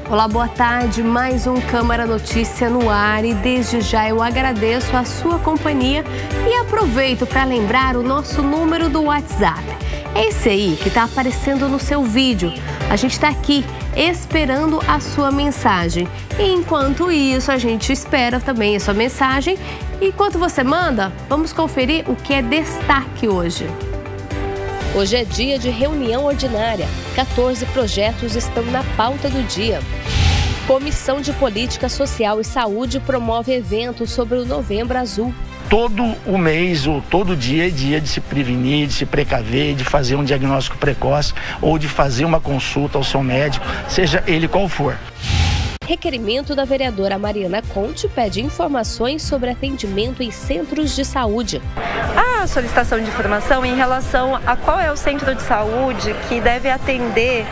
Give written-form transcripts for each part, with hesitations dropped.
Olá, boa tarde. Mais um Câmara Notícia no ar e desde já eu agradeço a sua companhia e aproveito para lembrar o nosso número do WhatsApp. É esse aí que está aparecendo no seu vídeo. A gente está aqui esperando a sua mensagem. E enquanto isso, a gente espera também a sua mensagem. Enquanto você manda, vamos conferir o que é destaque hoje. Hoje é dia de reunião ordinária. 14 projetos estão na pauta do dia. Comissão de Política Social e Saúde promove evento sobre o Novembro Azul. Todo o mês ou todo dia é dia de se prevenir, de se precaver, de fazer um diagnóstico precoce ou de fazer uma consulta ao seu médico, seja ele qual for. Requerimento da vereadora Mariana Conte pede informações sobre atendimento em centros de saúde. A solicitação de informação em relação a qual é o centro de saúde que deve atender,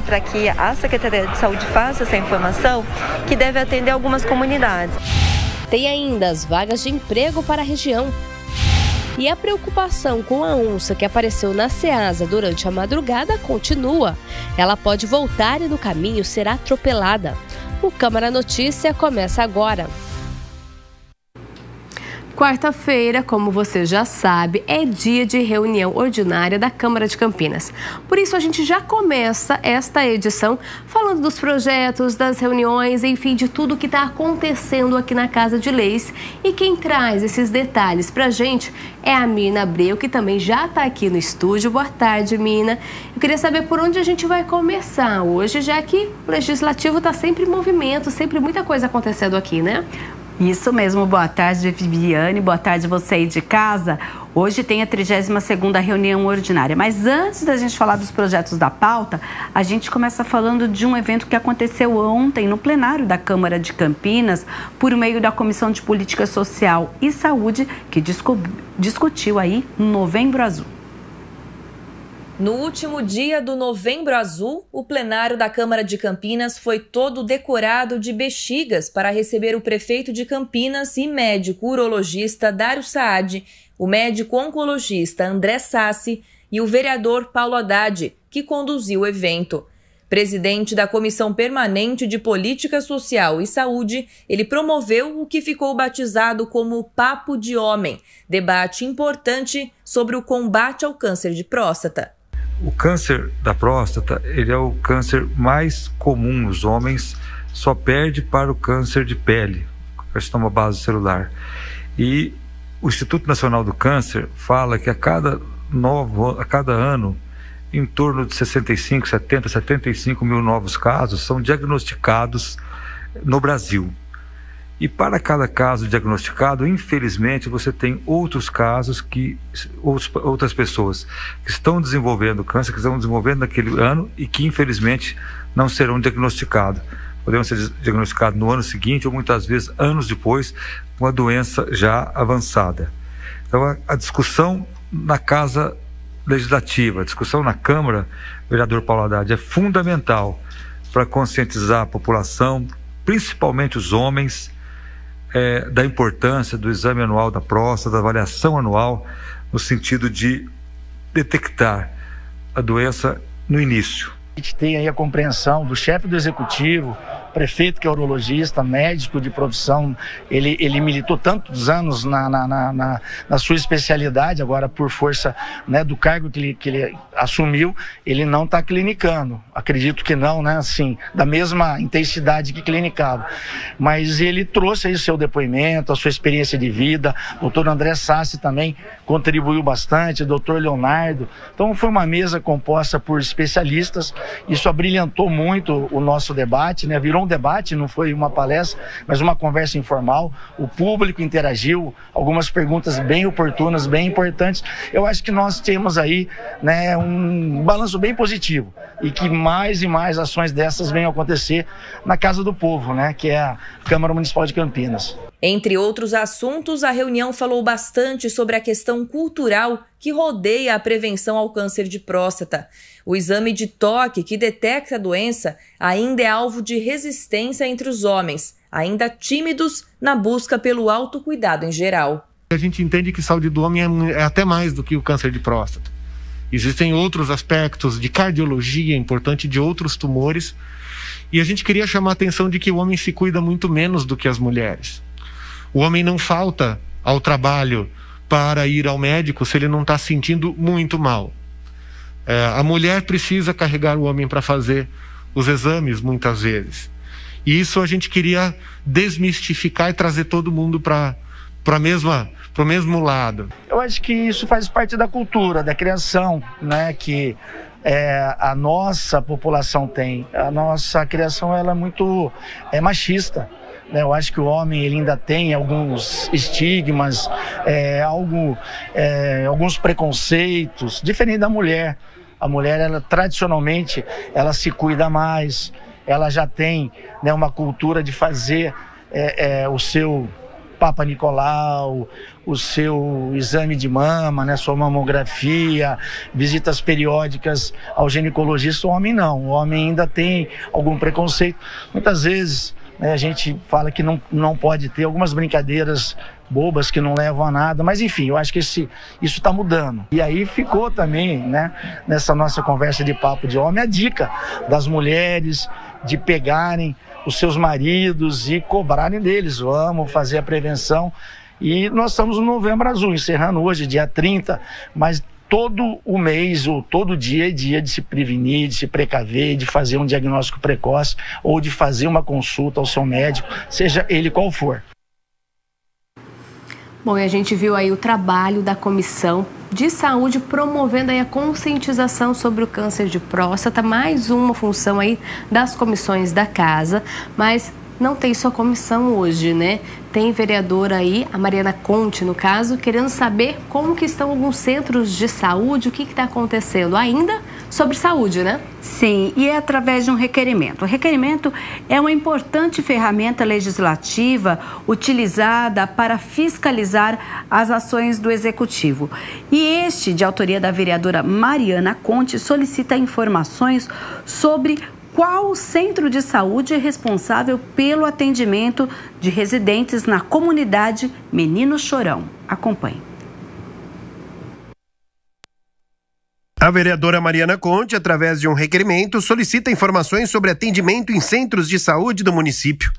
para que a Secretaria de Saúde faça essa informação, que deve atender algumas comunidades. Tem ainda as vagas de emprego para a região. E a preocupação com a onça que apareceu na Ceasa durante a madrugada continua. Ela pode voltar e no caminho ser atropelada. O Câmara Notícia começa agora. Quarta-feira, como você já sabe, é dia de reunião ordinária da Câmara de Campinas. Por isso, a gente já começa esta edição falando dos projetos, das reuniões, enfim, de tudo que está acontecendo aqui na Casa de Leis. E quem traz esses detalhes para a gente é a Mirna Abreu, que também já está aqui no estúdio. Boa tarde, Mirna. Eu queria saber por onde a gente vai começar hoje, já que o Legislativo está sempre em movimento, sempre muita coisa acontecendo aqui, né? Isso mesmo, boa tarde, Viviane, boa tarde você aí de casa. Hoje tem a 32ª reunião ordinária, mas antes da gente falar dos projetos da pauta, a gente começa falando de um evento que aconteceu ontem no plenário da Câmara de Campinas, por meio da Comissão de Política Social e Saúde, que discutiu aí o Novembro Azul. No último dia do Novembro Azul, o plenário da Câmara de Campinas foi todo decorado de bexigas para receber o prefeito de Campinas e médico urologista Dário Saad, o médico oncologista André Sassi e o vereador Paulo Haddad, que conduziu o evento. Presidente da Comissão Permanente de Política Social e Saúde, ele promoveu o que ficou batizado como Papo de Homem, debate importante sobre o combate ao câncer de próstata. O câncer da próstata, ele é o câncer mais comum nos homens, só perde para o câncer de pele, carcinoma base celular. E o Instituto Nacional do Câncer fala que a cada ano, em torno de 65, 70, 75 mil novos casos são diagnosticados no Brasil. E para cada caso diagnosticado, infelizmente, você tem outros casos outras pessoas que estão desenvolvendo câncer, que estão desenvolvendo naquele ano e que, infelizmente, não serão diagnosticados. Podemos ser diagnosticados no ano seguinte ou muitas vezes anos depois, com a doença já avançada. Então, a discussão na Casa Legislativa, a discussão na Câmara, vereador Paulo Haddad, é fundamental para conscientizar a população, principalmente os homens, da importância do exame anual da próstata, da avaliação anual, no sentido de detectar a doença no início. A gente tem aí a compreensão do chefe do executivo, prefeito que é urologista, médico de profissão, ele militou tantos anos na sua especialidade, agora por força, do cargo que ele assumiu, ele não está clinicando, acredito que não, assim, da mesma intensidade que clinicava, mas ele trouxe aí o seu depoimento, a sua experiência de vida, o doutor André Sassi também contribuiu bastante, o doutor Leonardo, então foi uma mesa composta por especialistas, isso abrilhantou muito o nosso debate, virou um debate, não foi uma palestra, mas uma conversa informal. O público interagiu, algumas perguntas bem oportunas, bem importantes. Eu acho que nós temos aí um balanço bem positivo e que mais e mais ações dessas venham acontecer na Casa do Povo, que é a Câmara Municipal de Campinas. Entre outros assuntos, a reunião falou bastante sobre a questão cultural que rodeia a prevenção ao câncer de próstata. O exame de toque que detecta a doença ainda é alvo de resistência entre os homens, ainda tímidos na busca pelo autocuidado em geral. A gente entende que saúde do homem é até mais do que o câncer de próstata. Existem outros aspectos de cardiologia importante, de outros tumores, E a gente queria chamar a atenção de que o homem se cuida muito menos do que as mulheres. O homem não falta ao trabalho para ir ao médico se ele não está se sentindo muito mal. A mulher precisa carregar o homem para fazer os exames muitas vezes. E isso a gente queria desmistificar e trazer todo mundo para o mesmo lado. Eu acho que isso faz parte da cultura, da criação, né, que a nossa população tem. A nossa criação ela é muito machista. Né? Eu acho que o homem ele ainda tem alguns estigmas, alguns preconceitos, diferente da mulher. A mulher, ela, tradicionalmente, ela se cuida mais, ela já tem, né, uma cultura de fazer o seu Papa Nicolau, o seu exame de mama, né, sua mamografia, visitas periódicas ao ginecologista. O homem não, o homem ainda tem algum preconceito. Muitas vezes, né, a gente fala que não pode ter algumas brincadeiras bobas que não levam a nada, mas enfim, eu acho que isso está mudando. E aí ficou também, né, nessa nossa conversa de papo de homem, a dica das mulheres de pegarem os seus maridos e cobrarem deles. Vamos fazer a prevenção. E nós estamos no Novembro Azul, encerrando hoje, dia 30, mas todo o mês ou todo dia é dia de se prevenir, de se precaver, de fazer um diagnóstico precoce ou de fazer uma consulta ao seu médico, seja ele qual for. Bom, e a gente viu aí o trabalho da Comissão de Saúde promovendo aí a conscientização sobre o câncer de próstata, mais uma função aí das comissões da casa, mas não tem só comissão hoje, né? Tem vereadora aí, a Mariana Conte, no caso, querendo saber como que estão alguns centros de saúde, o que está acontecendo ainda sobre saúde, né? Sim, e é através de um requerimento. O requerimento é uma importante ferramenta legislativa utilizada para fiscalizar as ações do Executivo. E este, de autoria da vereadora Mariana Conte, solicita informações sobre qual centro de saúde é responsável pelo atendimento de residentes na comunidade Menino Chorão. Acompanhe. A vereadora Mariana Conte, através de um requerimento, solicita informações sobre atendimento em centros de saúde do município.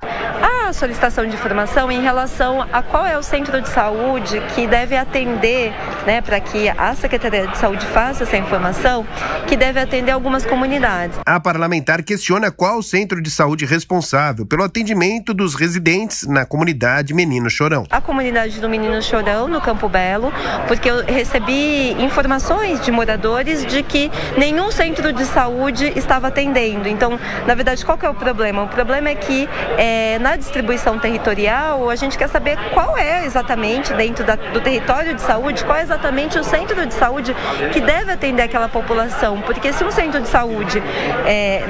A solicitação de informação em relação a qual é o centro de saúde que deve atender, né, para que a Secretaria de Saúde faça essa informação, que deve atender algumas comunidades. A parlamentar questiona qual o centro de saúde responsável pelo atendimento dos residentes na comunidade Menino Chorão. A comunidade do Menino Chorão, no Campo Belo, porque eu recebi informações de moradores de que nenhum centro de saúde estava atendendo. Então, na verdade, qual que é o problema? O problema é que na distribuição territorial, a gente quer saber qual é exatamente, dentro do território de saúde, qual é exatamente o centro de saúde que deve atender aquela população. Porque se um centro de saúde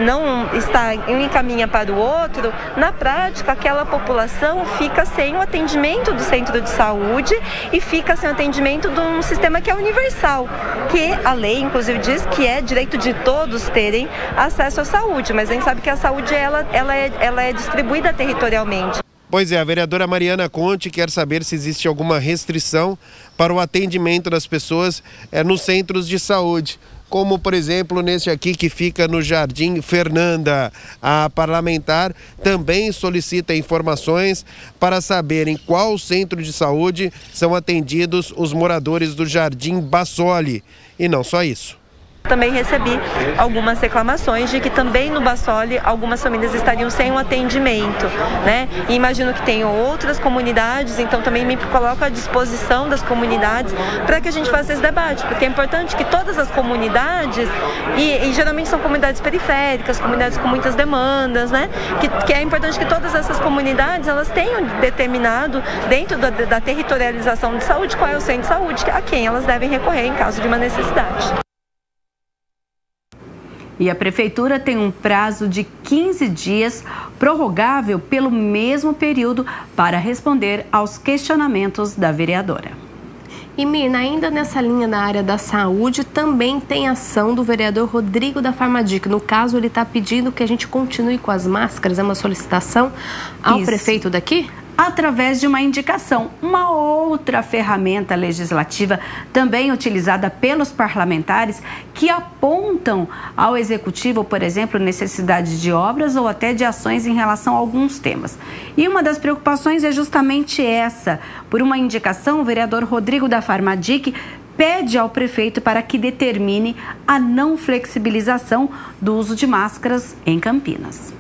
não está em um encaminha para o outro, na prática, aquela população fica sem o atendimento do centro de saúde e fica sem o atendimento de um sistema que é universal, que a lei, inclusive, diz que é direito de todos terem acesso à saúde, mas a gente sabe que a saúde ela é distribuída territorialmente. Pois é, a vereadora Mariana Conte quer saber se existe alguma restrição para o atendimento das pessoas nos centros de saúde, como, por exemplo, nesse aqui que fica no Jardim Fernanda. A parlamentar também solicita informações para saber em qual centro de saúde são atendidos os moradores do Jardim Bassoli. E não só isso. Também recebi algumas reclamações de que também no Bassoli algumas famílias estariam sem o atendimento, né? E imagino que tem outras comunidades, então também me coloco à disposição das comunidades para que a gente faça esse debate, porque é importante que todas as comunidades, e geralmente são comunidades periféricas, comunidades com muitas demandas, né? Que é importante que todas essas comunidades elas tenham determinado dentro da territorialização de saúde qual é o centro de saúde a quem elas devem recorrer em caso de uma necessidade. E a Prefeitura tem um prazo de 15 dias, prorrogável pelo mesmo período, para responder aos questionamentos da vereadora. E, Mina, ainda nessa linha na área da saúde, também tem ação do vereador Rodrigo da Farmadic. No caso, ele está pedindo que a gente continue com as máscaras, é uma solicitação ao prefeito daqui? através de uma indicação, uma outra ferramenta legislativa também utilizada pelos parlamentares que apontam ao Executivo, por exemplo, necessidade de obras ou até de ações em relação a alguns temas. E uma das preocupações é justamente essa. Por uma indicação, o vereador Rodrigo da Farmadique pede ao prefeito para que determine a não flexibilização do uso de máscaras em Campinas.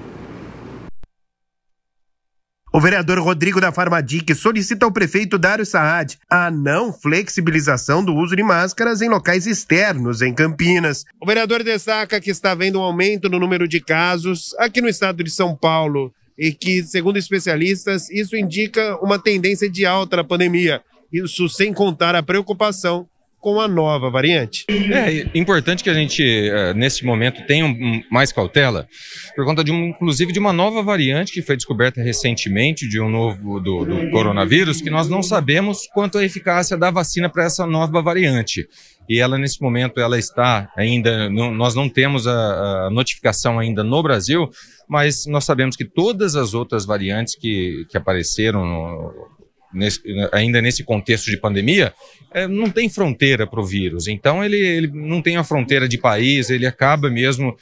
O vereador Rodrigo da Farmadique solicita ao prefeito Dário Saad a não flexibilização do uso de máscaras em locais externos em Campinas. O vereador destaca que está havendo um aumento no número de casos aqui no estado de São Paulo e que, segundo especialistas, isso indica uma tendência de alta na pandemia. Isso sem contar a preocupação com a nova variante. É importante que a gente, neste momento, tenha mais cautela, por conta inclusive de uma nova variante que foi descoberta recentemente, de um novo do coronavírus, que nós não sabemos quanto a eficácia da vacina para essa nova variante. E ela, nesse momento, ela está ainda, nós não temos a notificação ainda no Brasil, mas nós sabemos que todas as outras variantes que apareceram ainda nesse contexto de pandemia, não tem fronteira para o vírus. Então ele não tem a fronteira de país, ele acaba mesmo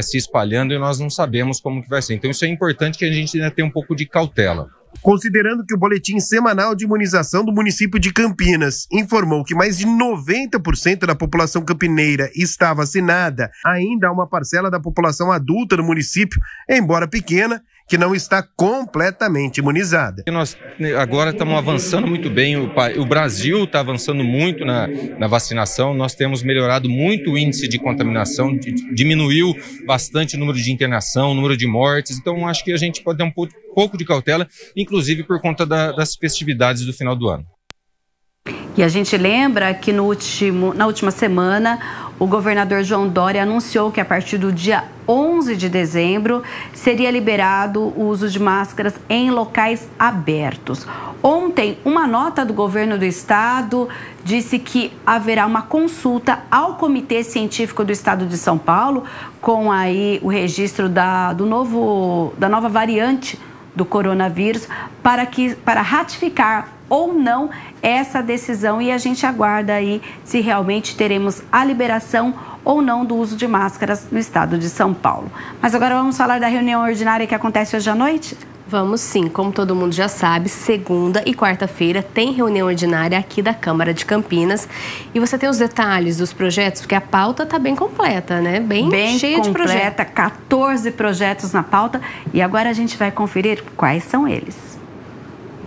se espalhando e nós não sabemos como que vai ser. Então isso é importante que a gente ainda tenha um pouco de cautela. Considerando que o boletim semanal de imunização do município de Campinas informou que mais de 90% da população campineira está vacinada, ainda há uma parcela da população adulta no município, embora pequena, que não está completamente imunizada. Nós agora estamos avançando muito bem, o Brasil está avançando muito na vacinação, nós temos melhorado muito o índice de contaminação, diminuiu bastante o número de internação, o número de mortes, então acho que a gente pode ter um pouco de cautela, inclusive por conta das festividades do final do ano. E a gente lembra que na última semana, o governador João Dória anunciou que a partir do dia 11 de dezembro seria liberado o uso de máscaras em locais abertos. Ontem, uma nota do governo do estado disse que haverá uma consulta ao Comitê Científico do Estado de São Paulo com aí o registro da nova variante do coronavírus para ratificar ou não essa decisão, e a gente aguarda aí se realmente teremos a liberação ou não do uso de máscaras no estado de São Paulo. Mas agora vamos falar da reunião ordinária que acontece hoje à noite? Vamos sim, como todo mundo já sabe, segunda e quarta-feira tem reunião ordinária aqui da Câmara de Campinas. E você tem os detalhes dos projetos, porque a pauta está bem completa, né? Bem cheia de projetos. 14 projetos na pauta, e agora a gente vai conferir quais são eles.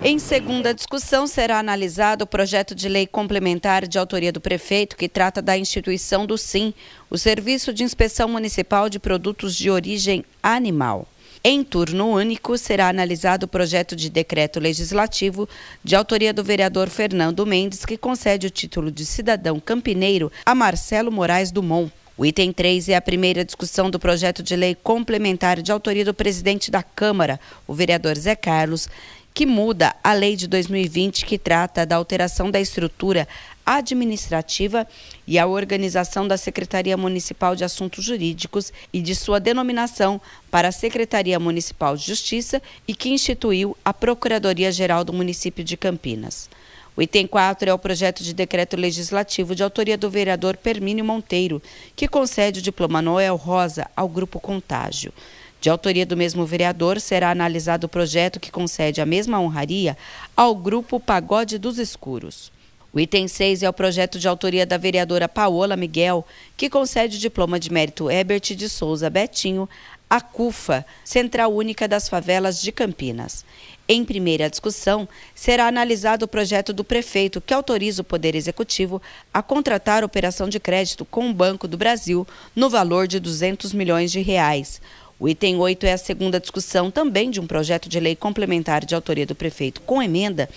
Em segunda discussão, será analisado o projeto de lei complementar de autoria do prefeito que trata da instituição do SIM, o Serviço de Inspeção Municipal de Produtos de Origem Animal. Em turno único, será analisado o projeto de decreto legislativo de autoria do vereador Fernando Mendes, que concede o título de cidadão campineiro a Marcelo Moraes Dumont. O item 3 é a primeira discussão do projeto de lei complementar de autoria do presidente da Câmara, o vereador Zé Carlos, que muda a lei de 2020 que trata da alteração da estrutura administrativa e a organização da Secretaria Municipal de Assuntos Jurídicos e de sua denominação para a Secretaria Municipal de Justiça e que instituiu a Procuradoria-Geral do município de Campinas. O item 4 é o projeto de decreto legislativo de autoria do vereador Permínio Monteiro, que concede o diploma Noel Rosa ao Grupo Contágio. De autoria do mesmo vereador, será analisado o projeto que concede a mesma honraria ao Grupo Pagode dos Escuros. O item 6 é o projeto de autoria da vereadora Paola Miguel, que concede o diploma de mérito Herbert de Souza Betinho à CUFA, Central Única das Favelas de Campinas. Em primeira discussão, será analisado o projeto do prefeito que autoriza o Poder Executivo a contratar operação de crédito com o Banco do Brasil no valor de R$200 milhões. O item 8 é a segunda discussão também de um projeto de lei complementar de autoria do prefeito com emenda,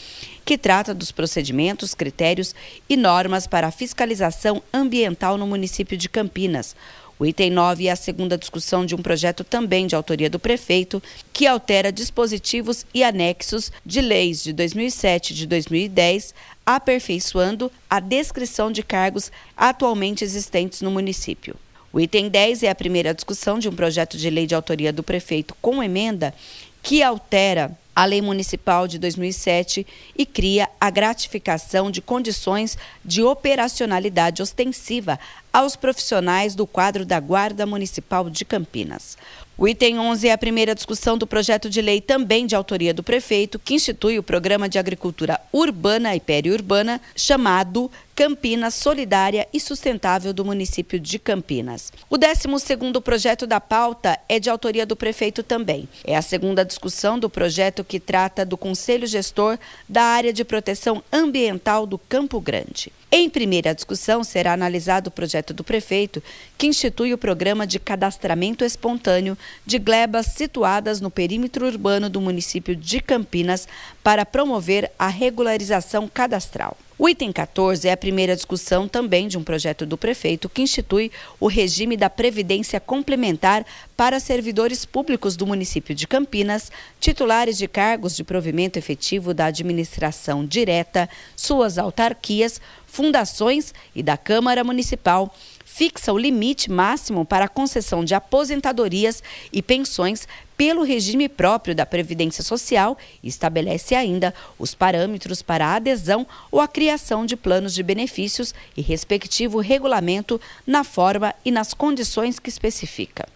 que trata dos procedimentos, critérios e normas para a fiscalização ambiental no município de Campinas. O item 9 é a segunda discussão de um projeto também de autoria do prefeito, que altera dispositivos e anexos de leis de 2007 e de 2010, aperfeiçoando a descrição de cargos atualmente existentes no município. O item 10 é a primeira discussão de um projeto de lei de autoria do prefeito com emenda, que altera a Lei Municipal de 2007 e cria a gratificação de condições de operacionalidade ostensiva aos profissionais do quadro da Guarda Municipal de Campinas. O item 11 é a primeira discussão do projeto de lei também de autoria do prefeito, que institui o Programa de Agricultura Urbana e Periurbana, chamado Campinas Solidária e Sustentável do município de Campinas. O 12º projeto da pauta é de autoria do prefeito também. É a segunda discussão do projeto que trata do Conselho Gestor da Área de Proteção Ambiental do Campo Grande. Em primeira discussão, será analisado o projeto do prefeito, que institui o programa de cadastramento espontâneo de glebas situadas no perímetro urbano do município de Campinas para promover a regularização cadastral. O item 14 é a primeira discussão também de um projeto do prefeito que institui o regime da previdência complementar para servidores públicos do município de Campinas, titulares de cargos de provimento efetivo da administração direta, suas autarquias, fundações e da Câmara Municipal. Fixa o limite máximo para a concessão de aposentadorias e pensões pelo regime próprio da Previdência Social e estabelece ainda os parâmetros para a adesão ou a criação de planos de benefícios e respectivo regulamento na forma e nas condições que especifica.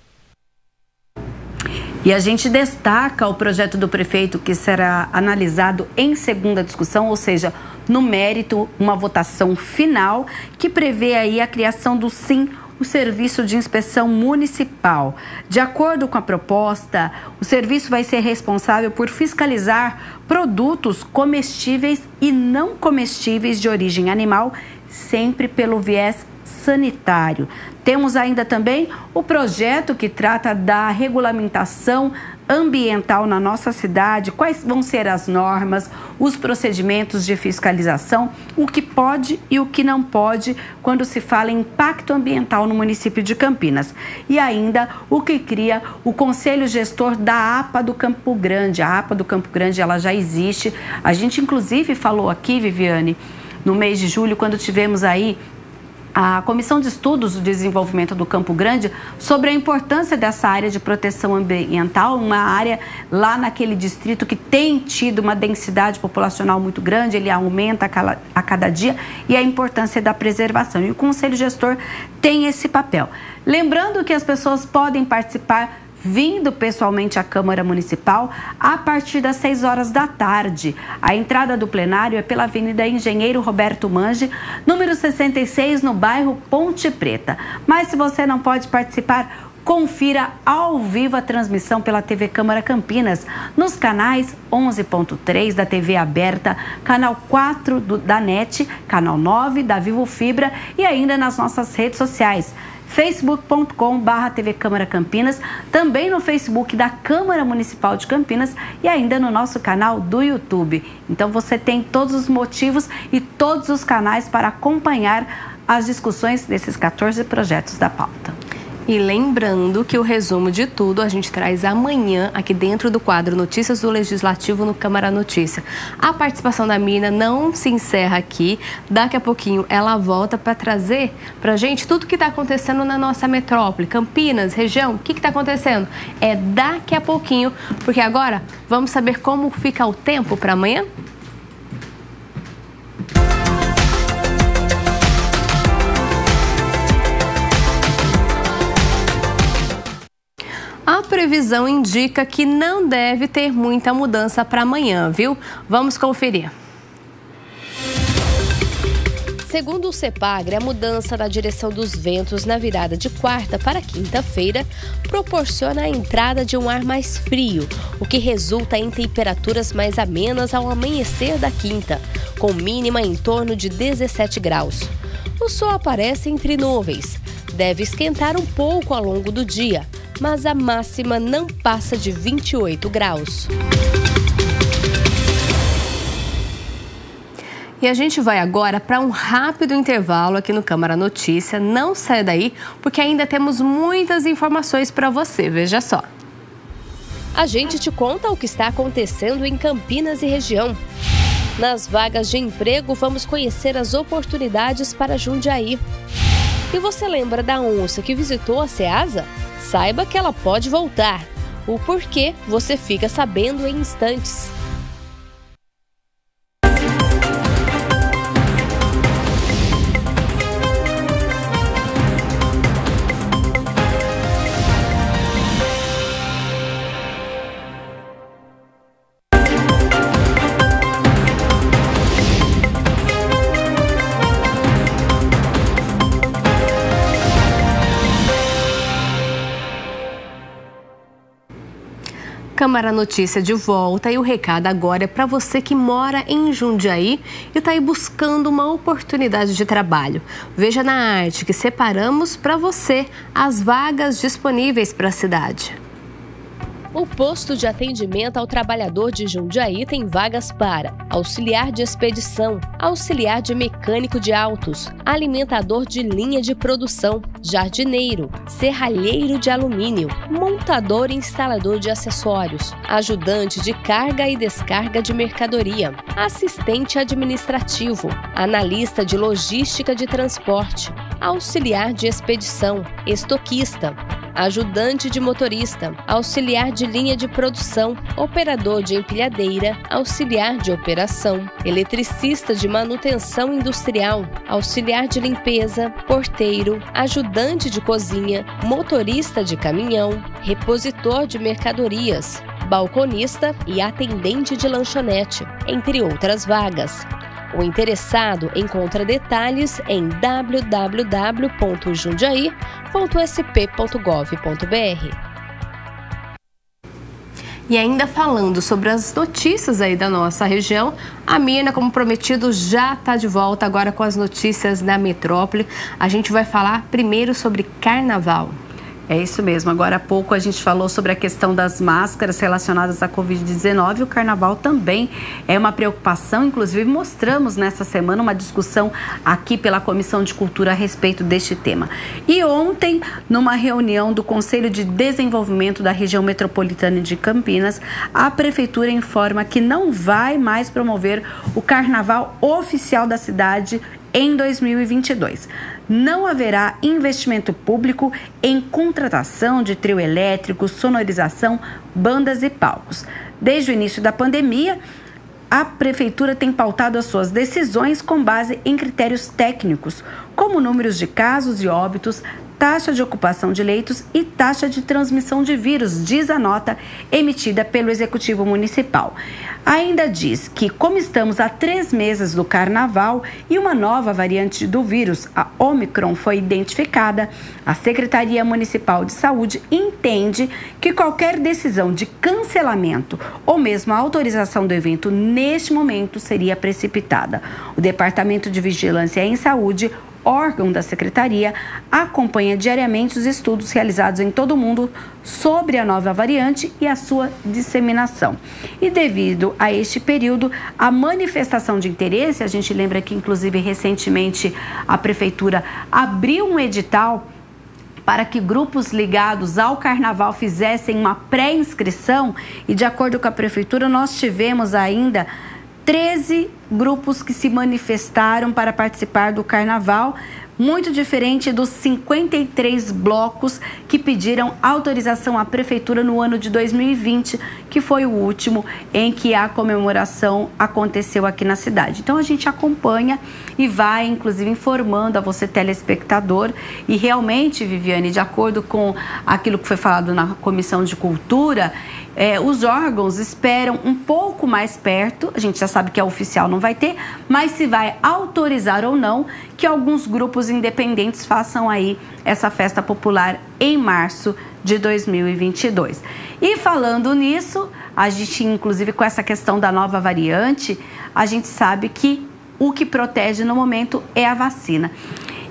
E a gente destaca o projeto do prefeito que será analisado em segunda discussão, ou seja, no mérito, uma votação final que prevê aí a criação do SIM, o Serviço de Inspeção Municipal. De acordo com a proposta, o serviço vai ser responsável por fiscalizar produtos comestíveis e não comestíveis de origem animal, sempre pelo viés sanitário. Temos ainda também o projeto que trata da regulamentação ambiental na nossa cidade, quais vão ser as normas, os procedimentos de fiscalização, o que pode e o que não pode quando se fala em impacto ambiental no município de Campinas. E ainda o que cria o Conselho Gestor da APA do Campo Grande. A APA do Campo Grande, ela já existe. A gente inclusive falou aqui, Viviane, no mês de julho, quando tivemos aí a Comissão de Estudos do Desenvolvimento do Campo Grande sobre a importância dessa área de proteção ambiental, uma área lá naquele distrito que tem tido uma densidade populacional muito grande, ele aumenta a cada dia, e a importância da preservação. E o Conselho Gestor tem esse papel. Lembrando que as pessoas podem participar vindo pessoalmente à Câmara Municipal a partir das 6 horas da tarde. A entrada do plenário é pela Avenida Engenheiro Roberto Mange, número 66, no bairro Ponte Preta. Mas se você não pode participar, confira ao vivo a transmissão pela TV Câmara Campinas, nos canais 11.3 da TV aberta, canal 4 da NET, canal 9 da Vivo Fibra e ainda nas nossas redes sociais. facebook.com/TV Câmara Campinas, também no Facebook da Câmara Municipal de Campinas e ainda no nosso canal do YouTube. Então você tem todos os motivos e todos os canais para acompanhar as discussões desses 14 projetos da pauta. E lembrando que o resumo de tudo a gente traz amanhã aqui dentro do quadro Notícias do Legislativo no Câmara Notícia. A participação da Mina não se encerra aqui. Daqui a pouquinho ela volta para trazer para a gente tudo que está acontecendo na nossa metrópole, Campinas, região. O que está acontecendo? É daqui a pouquinho, porque agora vamos saber como fica o tempo para amanhã? A previsão indica que não deve ter muita mudança para amanhã, viu? Vamos conferir. Segundo o CEPAGRE, a mudança na direção dos ventos na virada de quarta para quinta-feira proporciona a entrada de um ar mais frio, o que resulta em temperaturas mais amenas ao amanhecer da quinta, com mínima em torno de 17 graus. O sol aparece entre nuvens, deve esquentar um pouco ao longo do dia, mas a máxima não passa de 28 graus. E a gente vai agora para um rápido intervalo aqui no Câmara Notícia. Não saia daí, porque ainda temos muitas informações para você. Veja só. A gente te conta o que está acontecendo em Campinas e região. Nas vagas de emprego, vamos conhecer as oportunidades para Jundiaí. E você lembra da onça que visitou a Ceasa? Saiba que ela pode voltar. O porquê você fica sabendo em instantes. Câmara Notícia de volta e o recado agora é para você que mora em Jundiaí e está aí buscando uma oportunidade de trabalho. Veja na arte que separamos para você as vagas disponíveis para a cidade. O posto de atendimento ao trabalhador de Jundiaí tem vagas para auxiliar de expedição, auxiliar de mecânico de autos, alimentador de linha de produção, jardineiro, serralheiro de alumínio, montador e instalador de acessórios, ajudante de carga e descarga de mercadoria, assistente administrativo, analista de logística de transporte, auxiliar de expedição, estoquista, ajudante de motorista, auxiliar de linha de produção, operador de empilhadeira, auxiliar de operação, eletricista de manutenção industrial, auxiliar de limpeza, porteiro, ajudante de cozinha, motorista de caminhão, repositor de mercadorias, balconista e atendente de lanchonete, entre outras vagas. O interessado encontra detalhes em www.jundiaí.sp.gov.br. E ainda falando sobre as notícias aí da nossa região, a Mirna, como prometido, já está de volta agora com as notícias da metrópole. A gente vai falar primeiro sobre carnaval. É isso mesmo. Agora há pouco a gente falou sobre a questão das máscaras relacionadas à Covid-19. O carnaval também é uma preocupação. Inclusive, mostramos nessa semana uma discussão aqui pela Comissão de Cultura a respeito deste tema. E ontem, numa reunião do Conselho de Desenvolvimento da Região Metropolitana de Campinas, a Prefeitura informa que não vai mais promover o carnaval oficial da cidade em 2022. Não haverá investimento público em contratação de trio elétrico, sonorização, bandas e palcos. Desde o início da pandemia, a Prefeitura tem pautado as suas decisões com base em critérios técnicos, como números de casos e óbitos, taxa de ocupação de leitos e taxa de transmissão de vírus, diz a nota emitida pelo Executivo Municipal. Ainda diz que, como estamos há 3 meses do carnaval e uma nova variante do vírus, a Omicron, foi identificada, a Secretaria Municipal de Saúde entende que qualquer decisão de cancelamento ou mesmo a autorização do evento neste momento seria precipitada. O Departamento de Vigilância em Saúde, órgão da Secretaria, acompanha diariamente os estudos realizados em todo o mundo sobre a nova variante e a sua disseminação. E devido a este período, a manifestação de interesse, a gente lembra que inclusive recentemente a Prefeitura abriu um edital para que grupos ligados ao carnaval fizessem uma pré-inscrição e, de acordo com a Prefeitura, nós tivemos ainda 13 grupos que se manifestaram para participar do carnaval, muito diferente dos 53 blocos que pediram autorização à Prefeitura no ano de 2020, que foi o último em que a comemoração aconteceu aqui na cidade. Então a gente acompanha e vai, inclusive, informando a você, telespectador. E realmente, Viviane, de acordo com aquilo que foi falado na Comissão de Cultura, os órgãos esperam um pouco mais perto, a gente já sabe que a oficial não vai ter, mas se vai autorizar ou não que alguns grupos independentes façam aí essa festa popular em março de 2022. E falando nisso, a gente, inclusive com essa questão da nova variante, a gente sabe que o que protege no momento é a vacina.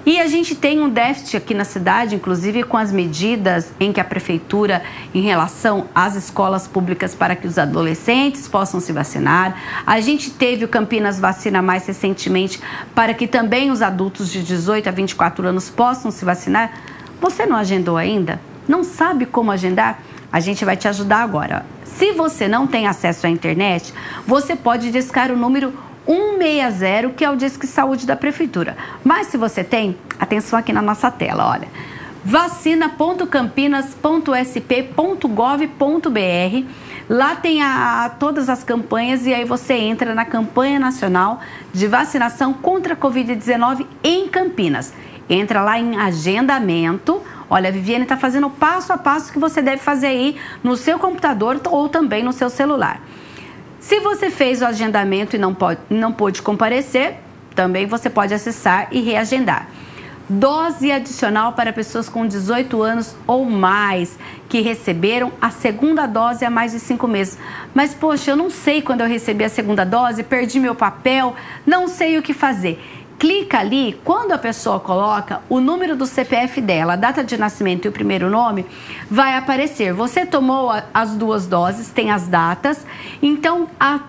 E a gente tem um déficit aqui na cidade, inclusive com as medidas em que a Prefeitura, em relação às escolas públicas para que os adolescentes possam se vacinar. A gente teve o Campinas Vacina mais recentemente para que também os adultos de 18 a 24 anos possam se vacinar. Você não agendou ainda? Não sabe como agendar? A gente vai te ajudar agora. Se você não tem acesso à internet, você pode discar o número 160, que é o Disque Saúde da Prefeitura. Mas se você tem, atenção aqui na nossa tela, olha. vacina.campinas.sp.gov.br. Lá tem todas as campanhas e aí você entra na campanha nacional de vacinação contra a Covid-19 em Campinas. Entra lá em agendamento. Olha, a Viviane está fazendo o passo a passo que você deve fazer aí no seu computador ou também no seu celular. Se você fez o agendamento e não pôde comparecer, também você pode acessar e reagendar. Dose adicional para pessoas com 18 anos ou mais que receberam a segunda dose há mais de 5 meses. Mas, poxa, eu não sei quando eu recebi a segunda dose, perdi meu papel, não sei o que fazer. Clica ali, quando a pessoa coloca o número do CPF dela, a data de nascimento e o primeiro nome, vai aparecer. Você tomou as 2 doses, tem as datas, então a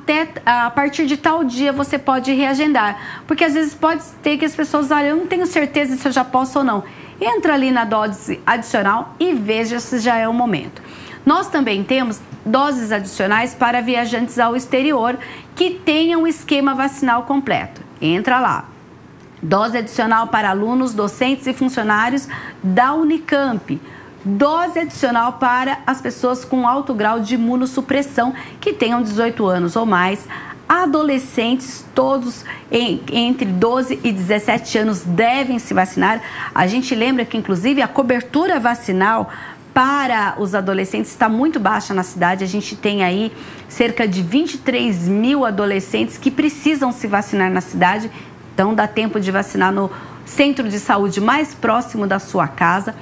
partir de tal dia você pode reagendar. Porque às vezes pode ter que as pessoas, olha, eu não tenho certeza se eu já posso ou não. Entra ali na dose adicional e veja se já é o momento. Nós também temos doses adicionais para viajantes ao exterior que tenham um esquema vacinal completo. Entra lá. Dose adicional para alunos, docentes e funcionários da Unicamp. Dose adicional para as pessoas com alto grau de imunossupressão que tenham 18 anos ou mais. Adolescentes, todos entre 12 e 17 anos devem se vacinar. A gente lembra que, inclusive, a cobertura vacinal para os adolescentes está muito baixa na cidade. A gente tem aí cerca de 23 mil adolescentes que precisam se vacinar na cidade. Então, dá tempo de vacinar no centro de saúde mais próximo da sua casa.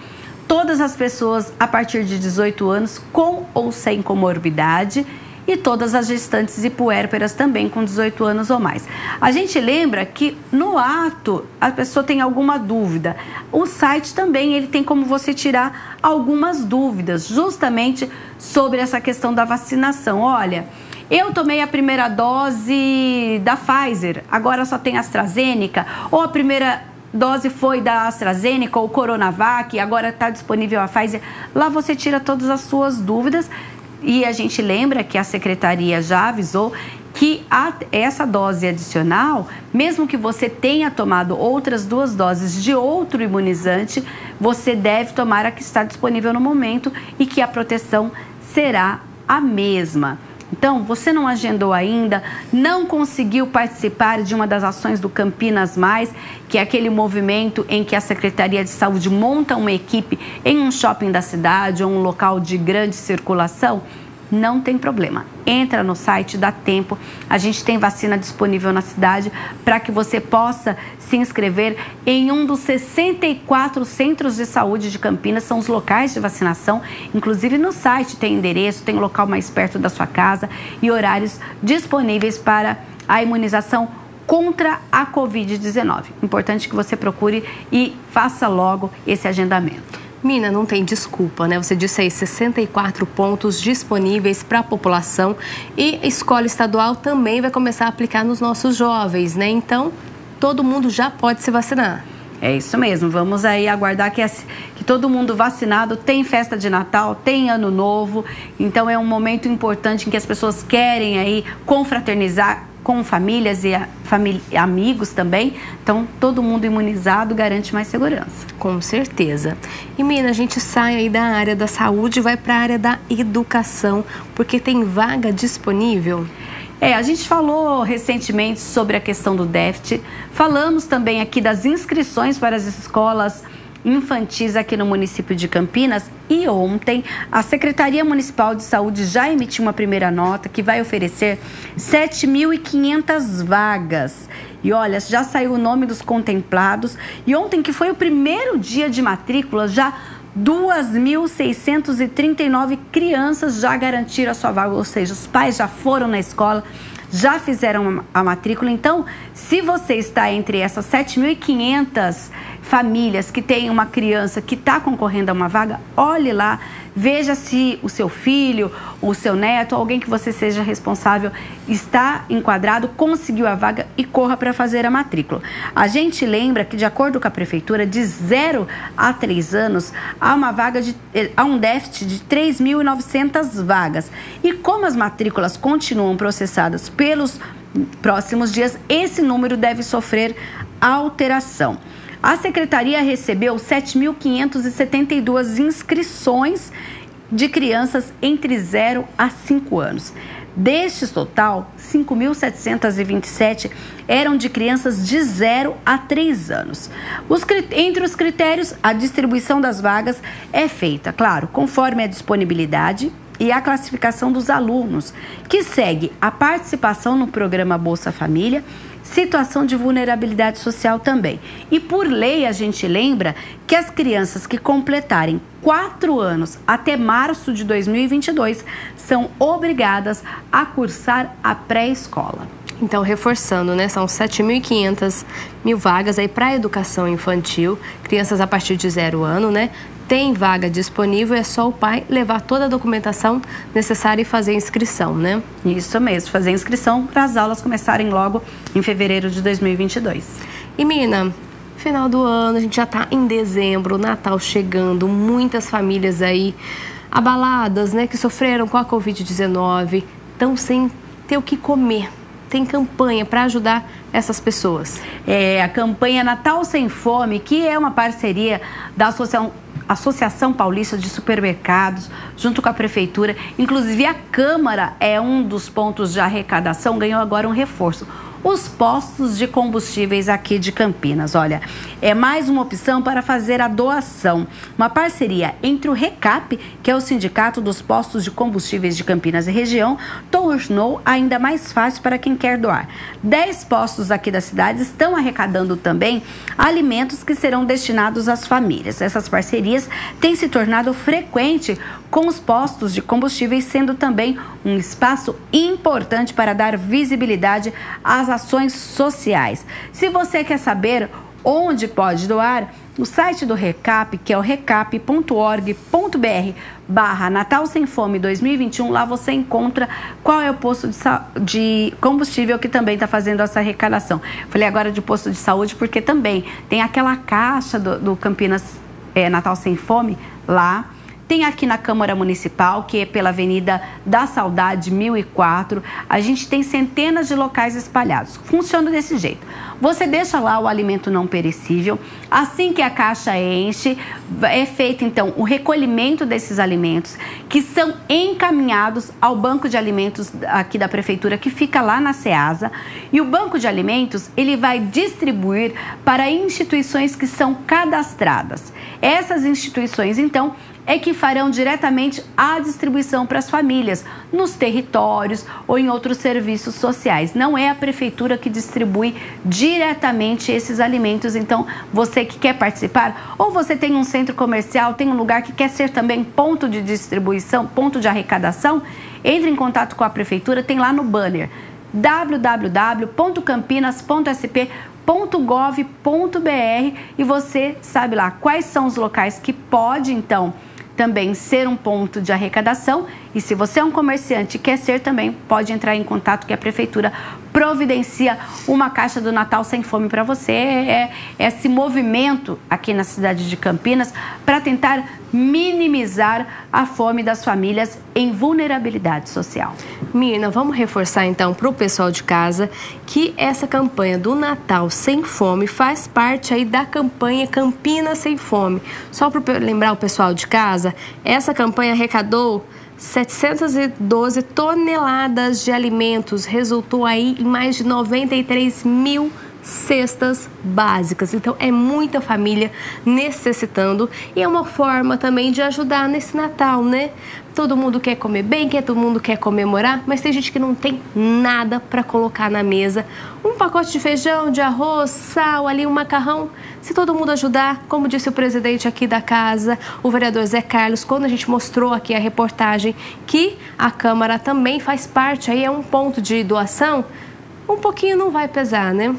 Todas as pessoas a partir de 18 anos com ou sem comorbidade e todas as gestantes e puérperas também com 18 anos ou mais. A gente lembra que no ato a pessoa tem alguma dúvida. O site também ele tem como você tirar algumas dúvidas justamente sobre essa questão da vacinação. Olha, eu tomei a primeira dose da Pfizer, agora só tem AstraZeneca, ou a primeira dose foi da AstraZeneca ou Coronavac, agora está disponível a Pfizer. Lá você tira todas as suas dúvidas e a gente lembra que a secretaria já avisou que essa dose adicional, mesmo que você tenha tomado outras 2 doses de outro imunizante, você deve tomar a que está disponível no momento e que a proteção será a mesma. Então, você não agendou ainda, não conseguiu participar de uma das ações do Campinas Mais, que é aquele movimento em que a Secretaria de Saúde monta uma equipe em um shopping da cidade ou um local de grande circulação? Não tem problema. Entra no site, dá tempo. A gente tem vacina disponível na cidade para que você possa se inscrever em um dos 64 centros de saúde de Campinas. São os locais de vacinação. Inclusive no site tem endereço, tem local mais perto da sua casa e horários disponíveis para a imunização contra a Covid-19. Importante que você procure e faça logo esse agendamento. Mina, não tem desculpa, né? Você disse aí 64 pontos disponíveis para a população e a escola estadual também vai começar a aplicar nos nossos jovens, né? Então, todo mundo já pode se vacinar. É isso mesmo, vamos aí aguardar que todo mundo vacinado. Tem festa de Natal, tem Ano Novo, então é um momento importante em que as pessoas querem aí confraternizar com famílias e amigos também. Então, todo mundo imunizado garante mais segurança. Com certeza. E, Mina, a gente sai aí da área da saúde e vai para a área da educação, porque tem vaga disponível? A gente falou recentemente sobre a questão do déficit. Falamos também aqui das inscrições para as escolas infantis aqui no município de Campinas e ontem a Secretaria Municipal de Saúde já emitiu uma primeira nota que vai oferecer 7.500 vagas. E olha, já saiu o nome dos contemplados e ontem, que foi o primeiro dia de matrícula, já 2.639 crianças já garantiram a sua vaga, ou seja, os pais já foram na escola, já fizeram a matrícula. Então, se você está entre essas 7.500 famílias que tem uma criança que está concorrendo a uma vaga, olhe lá, veja se o seu filho, o seu neto, alguém que você seja responsável está enquadrado, conseguiu a vaga e corra para fazer a matrícula. A gente lembra que, de acordo com a Prefeitura, de 0 a 3 anos, há um déficit de 3.900 vagas. E como as matrículas continuam processadas pelos próximos dias, esse número deve sofrer alteração. A Secretaria recebeu 7.572 inscrições de crianças entre 0 a 5 anos. Destes total, 5.727 eram de crianças de 0 a 3 anos. Entre os critérios, a distribuição das vagas é feita, claro, conforme a disponibilidade e a classificação dos alunos, que segue a participação no programa Bolsa Família, situação de vulnerabilidade social também. E por lei, a gente lembra que as crianças que completarem 4 anos até março de 2022 são obrigadas a cursar a pré-escola. Então, reforçando, né? São 7.500 vagas aí para educação infantil, crianças a partir de 0 ano, né? Tem vaga disponível, é só o pai levar toda a documentação necessária e fazer a inscrição, né? Isso mesmo, fazer a inscrição para as aulas começarem logo em fevereiro de 2022. E, Mina, final do ano, a gente já está em dezembro, Natal chegando, muitas famílias aí abaladas, né? Que sofreram com a Covid-19, estão sem ter o que comer. Tem campanha para ajudar essas pessoas. É a campanha Natal Sem Fome, que é uma parceria da Associação Paulista de Supermercados, junto com a Prefeitura. Inclusive, a Câmara é um dos pontos de arrecadação, ganhou agora um reforço. Os postos de combustíveis aqui de Campinas. Olha, é mais uma opção para fazer a doação. Uma parceria entre o RECAP, que é o Sindicato dos Postos de Combustíveis de Campinas e região, tornou ainda mais fácil para quem quer doar. 10 postos aqui da cidade estão arrecadando também alimentos que serão destinados às famílias. Essas parcerias têm se tornado frequente com os postos de combustíveis, sendo também um espaço importante para dar visibilidade às ações sociais. Se você quer saber onde pode doar, no site do RECAP, que é o recap.org.br/Natal Sem Fome 2021, lá você encontra qual é o posto de combustível que também está fazendo essa arrecadação. Falei agora de posto de saúde porque também tem aquela caixa do Campinas Natal Sem Fome lá. Tem aqui na Câmara Municipal, que é pela Avenida da Saudade 1004. A gente tem centenas de locais espalhados. Funciona desse jeito. Você deixa lá o alimento não perecível. Assim que a caixa enche, é feito então o recolhimento desses alimentos, que são encaminhados ao banco de alimentos aqui da Prefeitura, que fica lá na Ceasa. E o banco de alimentos, ele vai distribuir para instituições que são cadastradas. Essas instituições, então, é que farão diretamente a distribuição para as famílias, nos territórios ou em outros serviços sociais. Não é a Prefeitura que distribui diretamente esses alimentos. Então, você que quer participar, ou você tem um centro comercial, tem um lugar que quer ser também ponto de distribuição, ponto de arrecadação, entre em contato com a Prefeitura, tem lá no banner www.campinas.sp.gov.br e você sabe lá quais são os locais que pode, então, também ser um ponto de arrecadação. E se você é um comerciante e quer ser também, pode entrar em contato que a Prefeitura providencia uma caixa do Natal Sem Fome para você. É esse movimento aqui na cidade de Campinas para tentar minimizar a fome das famílias em vulnerabilidade social. Mirna, vamos reforçar então para o pessoal de casa que essa campanha do Natal Sem Fome faz parte aí da campanha Campinas Sem Fome. Só para lembrar o pessoal de casa, essa campanha arrecadou 712 toneladas de alimentos, resultou aí em mais de 93 mil cestas básicas. Então é muita família necessitando e é uma forma também de ajudar nesse Natal, né? Todo mundo quer comer bem, todo mundo quer comemorar, mas tem gente que não tem nada para colocar na mesa. Um pacote de feijão, de arroz, sal, ali um macarrão. Se todo mundo ajudar, como disse o presidente aqui da casa, o vereador Zé Carlos, quando a gente mostrou aqui a reportagem que a Câmara também faz parte, aí é um ponto de doação, um pouquinho não vai pesar, né?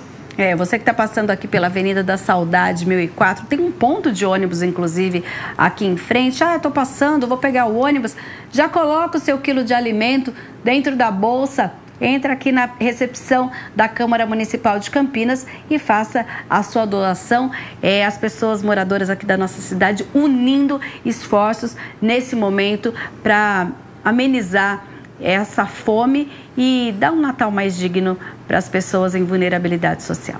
Você que está passando aqui pela Avenida da Saudade 1004, tem um ponto de ônibus, inclusive, aqui em frente. Estou passando, vou pegar o ônibus. Já coloca o seu quilo de alimento dentro da bolsa, entra aqui na recepção da Câmara Municipal de Campinas e faça a sua doação. As pessoas moradoras aqui da nossa cidade unindo esforços nesse momento para amenizar essa fome e dar um Natal mais digno para as pessoas em vulnerabilidade social.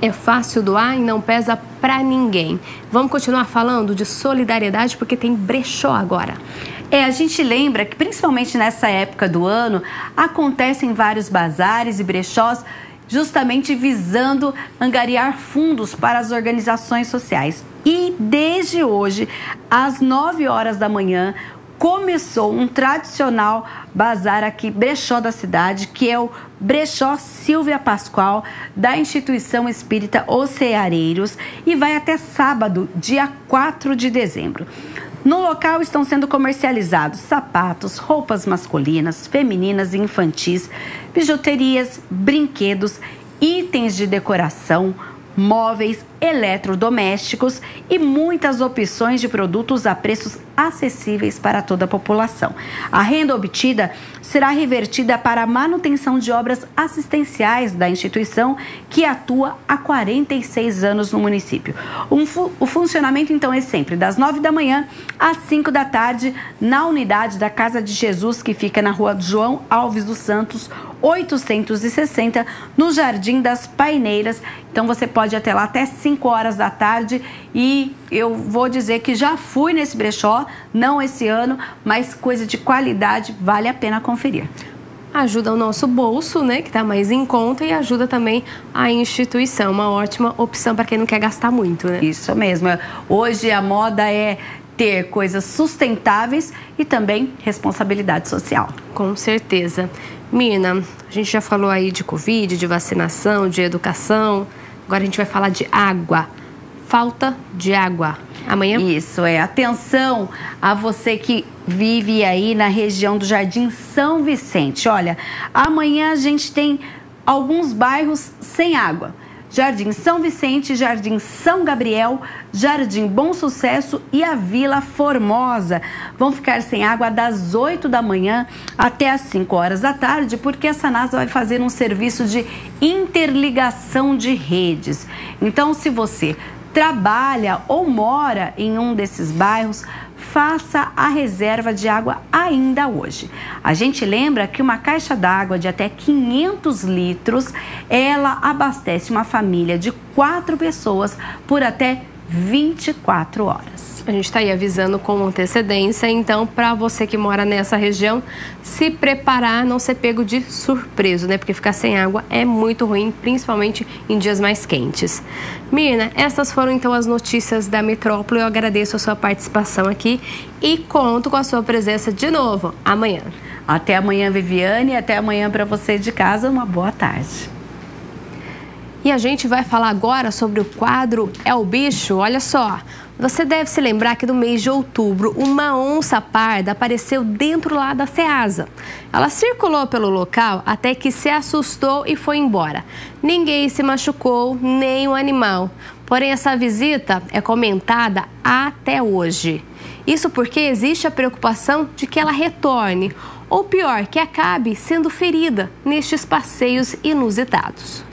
É fácil doar e não pesa pra ninguém. Vamos continuar falando de solidariedade porque tem brechó agora. A gente lembra que principalmente nessa época do ano acontecem vários bazares e brechós justamente visando angariar fundos para as organizações sociais. E desde hoje, às 9 horas da manhã, começou um tradicional bazar aqui, brechó da cidade, que é o Brechó Silvia Pascoal, da Instituição Espírita Oceareiros, e vai até sábado, dia 4 de dezembro. No local estão sendo comercializados sapatos, roupas masculinas, femininas e infantis, bijuterias, brinquedos, itens de decoração, móveis, eletrodomésticos e muitas opções de produtos a preços acessíveis para toda a população. A renda obtida será revertida para a manutenção de obras assistenciais da instituição, que atua há 46 anos no município. O funcionamento, então, é sempre das 9 da manhã às 5 da tarde, na unidade da Casa de Jesus, que fica na rua João Alves dos Santos, 860, no Jardim das Paineiras. Então, você pode ir até lá até 5 horas da tarde, e eu vou dizer que já fui nesse brechó, não esse ano, mas coisa de qualidade, vale a pena conferir. Ajuda o nosso bolso, né, que está mais em conta, e ajuda também a instituição. Uma ótima opção para quem não quer gastar muito, né? Isso mesmo. Hoje a moda é ter coisas sustentáveis e também responsabilidade social. Com certeza. Mirna, a gente já falou aí de Covid, de vacinação, de educação. Agora a gente vai falar de água. Falta de água. Amanhã? Isso, atenção a você que vive aí na região do Jardim São Vicente. Olha, amanhã a gente tem alguns bairros sem água. Jardim São Vicente, Jardim São Gabriel, Jardim Bom Sucesso e a Vila Formosa vão ficar sem água das 8 da manhã até as 5 horas da tarde, porque a Sanasa vai fazer um serviço de interligação de redes. Então, se você trabalha ou mora em um desses bairros, faça a reserva de água ainda hoje. A gente lembra que uma caixa d'água de até 500 litros, ela abastece uma família de 4 pessoas por até 24 horas. A gente está aí avisando com antecedência, então, para você que mora nessa região, se preparar, não ser pego de surpresa, né? Porque ficar sem água é muito ruim, principalmente em dias mais quentes. Mirna, essas foram então as notícias da metrópole. Eu agradeço a sua participação aqui e conto com a sua presença de novo amanhã. Até amanhã, Viviane, e até amanhã para você de casa. Uma boa tarde. E a gente vai falar agora sobre o quadro É o Bicho. Olha só, você deve se lembrar que no mês de outubro, uma onça parda apareceu dentro lá da Ceasa. Ela circulou pelo local até que se assustou e foi embora. Ninguém se machucou, nem o animal. Porém, essa visita é comentada até hoje. Isso porque existe a preocupação de que ela retorne, ou pior, que acabe sendo ferida nestes passeios inusitados.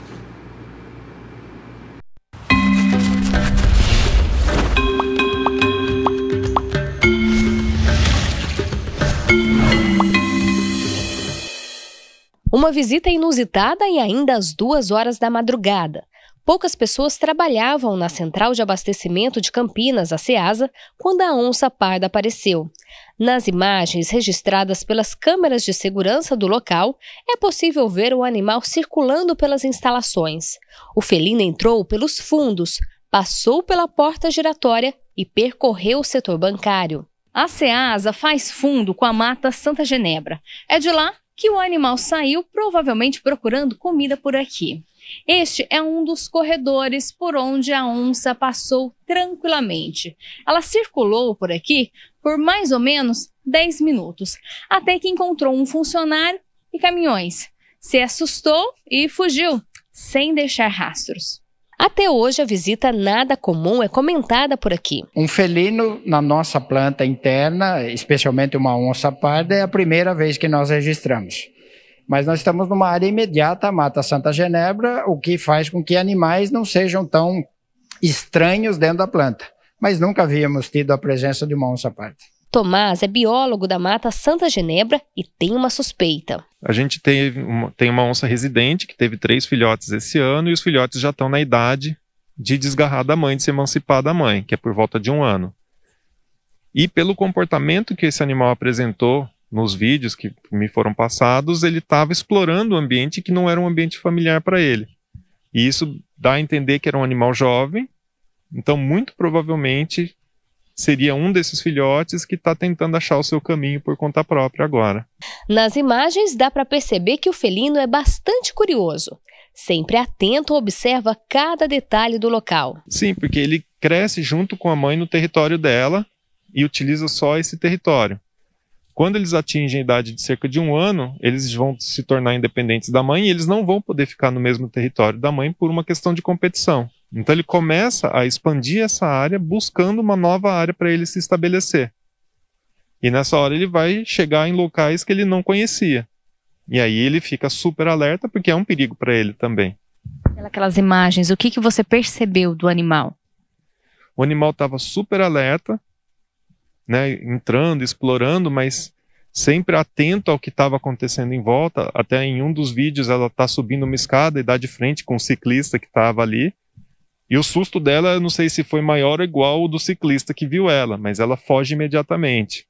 Uma visita inusitada e ainda às 2 horas da madrugada. Poucas pessoas trabalhavam na central de abastecimento de Campinas, a Ceasa, quando a onça parda apareceu. Nas imagens registradas pelas câmeras de segurança do local, é possível ver o animal circulando pelas instalações. O felino entrou pelos fundos, passou pela porta giratória e percorreu o setor bancário. A Ceasa faz fundo com a Mata Santa Genebra. É de lá que o animal saiu, provavelmente procurando comida por aqui. Este é um dos corredores por onde a onça passou tranquilamente. Ela circulou por aqui por mais ou menos 10 minutos, até que encontrou um funcionário e caminhões. Se assustou e fugiu, sem deixar rastros. Até hoje, a visita nada comum é comentada por aqui. Um felino na nossa planta interna, especialmente uma onça parda, é a primeira vez que nós registramos. Mas nós estamos numa área imediata à Mata Santa Genebra, o que faz com que animais não sejam tão estranhos dentro da planta. Mas nunca havíamos tido a presença de uma onça parda. Tomás é biólogo da Mata Santa Genebra e tem uma suspeita. A gente tem uma onça residente que teve 3 filhotes esse ano e os filhotes já estão na idade de desgarrar da mãe, de se emancipar da mãe, que é por volta de 1 ano. E pelo comportamento que esse animal apresentou nos vídeos que me foram passados, ele estava explorando o ambiente que não era um ambiente familiar para ele. E isso dá a entender que era um animal jovem, então muito provavelmente seria um desses filhotes que está tentando achar o seu caminho por conta própria agora. Nas imagens dá para perceber que o felino é bastante curioso. Sempre atento, observa cada detalhe do local. Sim, porque ele cresce junto com a mãe no território dela e utiliza só esse território. Quando eles atingem a idade de cerca de 1 ano, eles vão se tornar independentes da mãe e eles não vão poder ficar no mesmo território da mãe por uma questão de competição. Então ele começa a expandir essa área buscando uma nova área para ele se estabelecer. E nessa hora ele vai chegar em locais que ele não conhecia. E aí ele fica super alerta porque é um perigo para ele também. Aquelas imagens, o que você percebeu do animal? O animal estava super alerta, né, entrando, explorando, mas sempre atento ao que estava acontecendo em volta. Até em um dos vídeos ela está subindo uma escada e dá de frente com um ciclista que estava ali. E o susto dela, eu não sei se foi maior ou igual ao do ciclista que viu ela, mas ela foge imediatamente.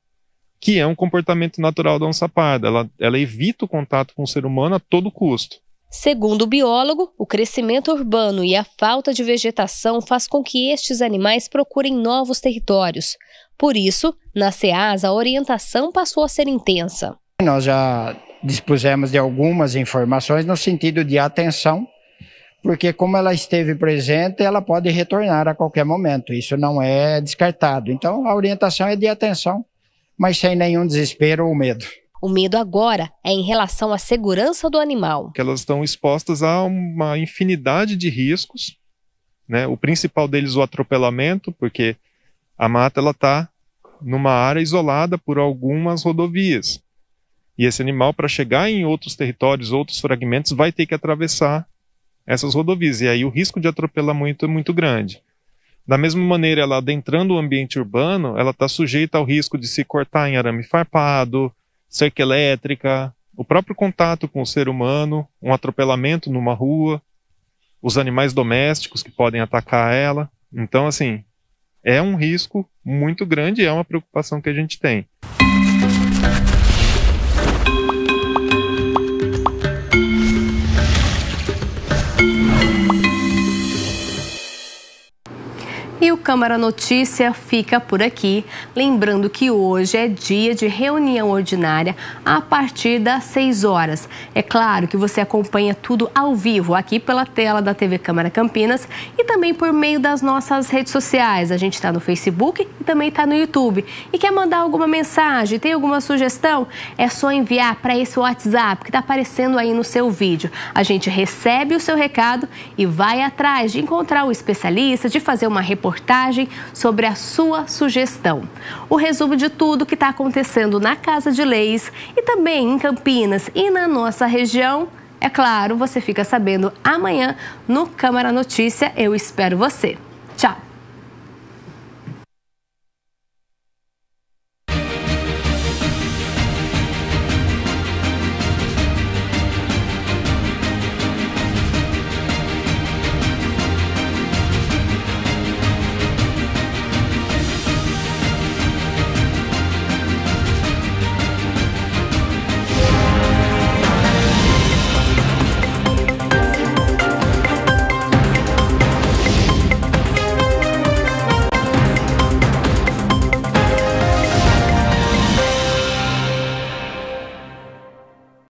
Que é um comportamento natural da onça parda. Ela evita o contato com o ser humano a todo custo. Segundo o biólogo, o crescimento urbano e a falta de vegetação faz com que estes animais procurem novos territórios. Por isso, na Ceasa, a orientação passou a ser intensa. Nós já dispusemos de algumas informações no sentido de atenção, porque como ela esteve presente, ela pode retornar a qualquer momento. Isso não é descartado. Então, a orientação é de atenção, mas sem nenhum desespero ou medo. O medo agora é em relação à segurança do animal. Que elas estão expostas a uma infinidade de riscos, né? O principal deles o atropelamento, porque a mata está numa área isolada por algumas rodovias. E esse animal, para chegar em outros territórios, outros fragmentos, vai ter que atravessar essas rodovias. E aí o risco de atropelamento é muito grande. Da mesma maneira, ela adentrando o ambiente urbano, ela está sujeita ao risco de se cortar em arame farpado, cerca elétrica, o próprio contato com o ser humano, um atropelamento numa rua, os animais domésticos que podem atacar ela. Então, assim, é um risco muito grande e é uma preocupação que a gente tem. E o Câmara Notícia fica por aqui. Lembrando que hoje é dia de reunião ordinária a partir das 6 horas. É claro que você acompanha tudo ao vivo aqui pela tela da TV Câmara Campinas e também por meio das nossas redes sociais. A gente está no Facebook e também está no YouTube. E quer mandar alguma mensagem, tem alguma sugestão? É só enviar para esse WhatsApp que está aparecendo aí no seu vídeo. A gente recebe o seu recado e vai atrás de encontrar o especialista, de fazer uma reportagem sobre a sua sugestão. O resumo de tudo que está acontecendo na Casa de Leis e também em Campinas e na nossa região, é claro, você fica sabendo amanhã no Câmara Notícia. Eu espero você. Tchau!